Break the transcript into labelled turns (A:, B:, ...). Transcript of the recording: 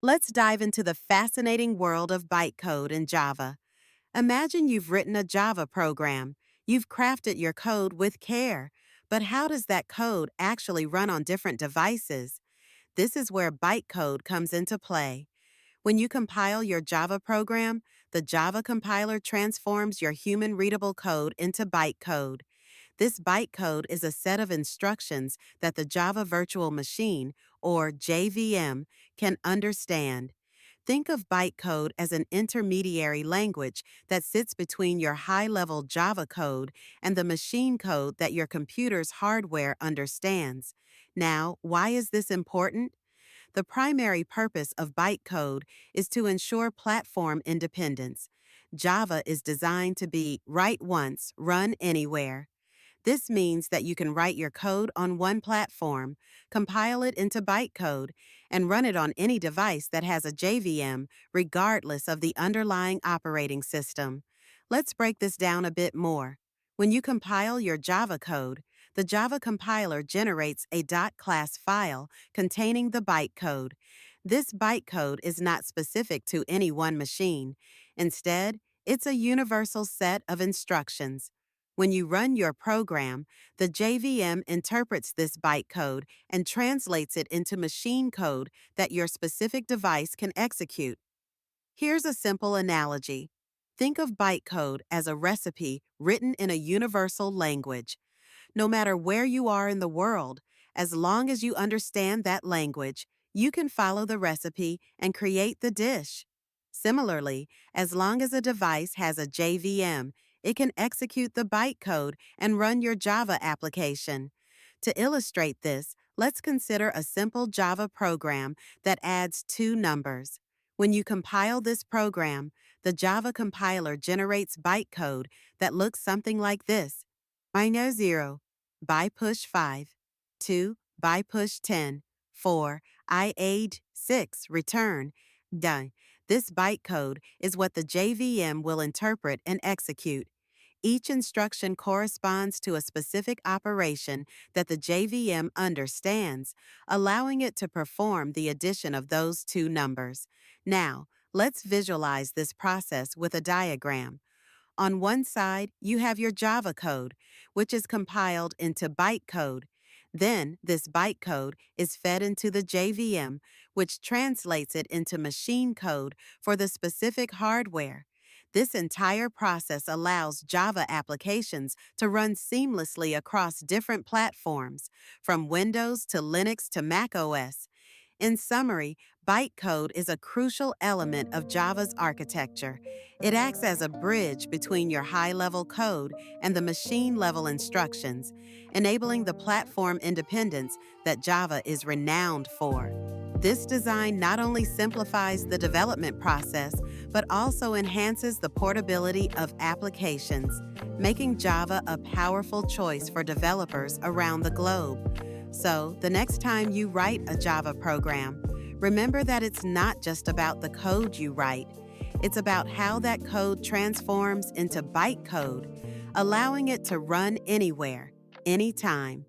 A: Let's dive into the fascinating world of bytecode in Java. Imagine you've written a Java program. You've crafted your code with care. But how does that code actually run on different devices? This is where bytecode comes into play. When you compile your Java program, the Java compiler transforms your human-readable code into bytecode. This bytecode is a set of instructions that the Java Virtual Machine, or JVM, can understand. Think of bytecode as an intermediary language that sits between your high-level Java code and the machine code that your computer's hardware understands. Now, why is this important? The primary purpose of bytecode is to ensure platform independence. Java is designed to be write once, run anywhere. This means that you can write your code on one platform, compile it into bytecode, and run it on any device that has a JVM, regardless of the underlying operating system. Let's break this down a bit more. When you compile your Java code, the Java compiler generates a .class file containing the bytecode. This bytecode is not specific to any one machine. Instead, it's a universal set of instructions. When you run your program, the JVM interprets this bytecode and translates it into machine code that your specific device can execute. Here's a simple analogy. Think of bytecode as a recipe written in a universal language. No matter where you are in the world, as long as you understand that language, you can follow the recipe and create the dish. Similarly, as long as a device has a JVM, it can execute the bytecode and run your Java application. To illustrate this, let's consider a simple Java program that adds two numbers. When you compile this program, the Java compiler generates bytecode that looks something like this. I know 0, by push 5, 2, by push 10, 4, I age 6, return, done. This bytecode is what the JVM will interpret and execute. Each instruction corresponds to a specific operation that the JVM understands, allowing it to perform the addition of those two numbers. Now, let's visualize this process with a diagram. On one side, you have your Java code, which is compiled into bytecode. Then, this bytecode is fed into the JVM, which translates it into machine code for the specific hardware. This entire process allows Java applications to run seamlessly across different platforms, from Windows to Linux to macOS. In summary, bytecode is a crucial element of Java's architecture. It acts as a bridge between your high-level code and the machine-level instructions, enabling the platform independence that Java is renowned for. This design not only simplifies the development process, but also enhances the portability of applications, making Java a powerful choice for developers around the globe. So, the next time you write a Java program, remember that it's not just about the code you write. It's about how that code transforms into bytecode, allowing it to run anywhere, anytime.